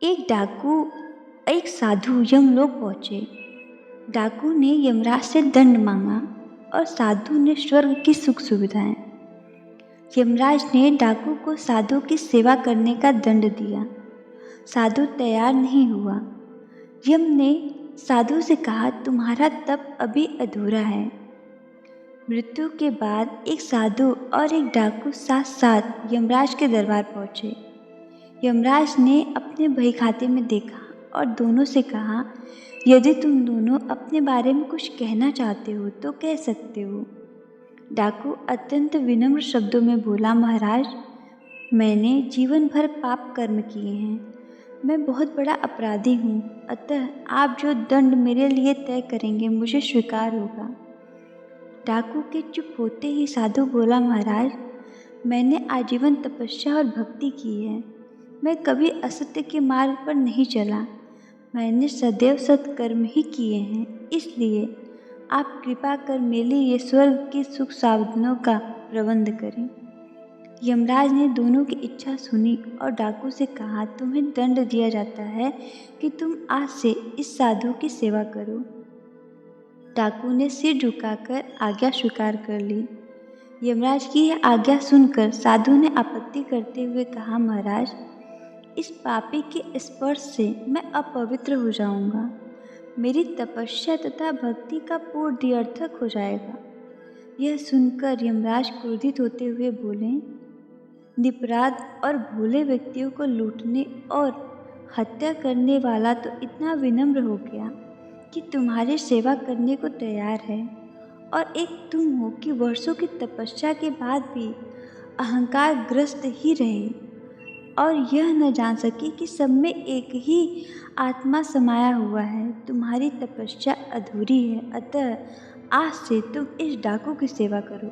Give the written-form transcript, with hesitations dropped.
एक डाकू एक साधु यमलोक पहुंचे। डाकू ने यमराज से दंड मांगा और साधु ने स्वर्ग की सुख सुविधाएं। यमराज ने डाकू को साधु की सेवा करने का दंड दिया। साधु तैयार नहीं हुआ। यम ने साधु से कहा, तुम्हारा तप अभी अधूरा है। मृत्यु के बाद एक साधु और एक डाकू साथ साथ यमराज के दरबार पहुंचे। यमराज ने अपने बही खाते में देखा और दोनों से कहा, यदि तुम दोनों अपने बारे में कुछ कहना चाहते हो तो कह सकते हो। डाकू अत्यंत विनम्र शब्दों में बोला, महाराज, मैंने जीवन भर पाप कर्म किए हैं। मैं बहुत बड़ा अपराधी हूँ, अतः आप जो दंड मेरे लिए तय करेंगे मुझे स्वीकार होगा। डाकू के चुप होते ही साधु बोला, महाराज, मैंने आजीवन तपस्या और भक्ति की है। मैं कभी असत्य के मार्ग पर नहीं चला। मैंने सदैव सत्कर्म ही किए हैं। इसलिए आप कृपा कर मेरे लिए स्वर्ग की सुख साधनों का प्रबंध करें। यमराज ने दोनों की इच्छा सुनी और डाकू से कहा, तुम्हें दंड दिया जाता है कि तुम आज से इस साधु की सेवा करो। डाकू ने सिर झुकाकर आज्ञा स्वीकार कर ली। यमराज की यह आज्ञा सुनकर साधु ने आपत्ति करते हुए कहा, महाराज, इस पापी के स्पर्श से मैं अपवित्र हो जाऊंगा। मेरी तपस्या तथा भक्ति का पूर्ण निरर्थक हो जाएगा। यह सुनकर यमराज क्रोधित होते हुए बोले, निपराध और भोले व्यक्तियों को लूटने और हत्या करने वाला तो इतना विनम्र हो गया कि तुम्हारी सेवा करने को तैयार है, और एक तुम हो कि वर्षों की तपस्या के बाद भी अहंकार ग्रस्त ही रहे और यह न जान सके कि सब में एक ही आत्मा समाया हुआ है। तुम्हारी तपस्या अधूरी है, अतः आज से तुम इस डाकू की सेवा करो।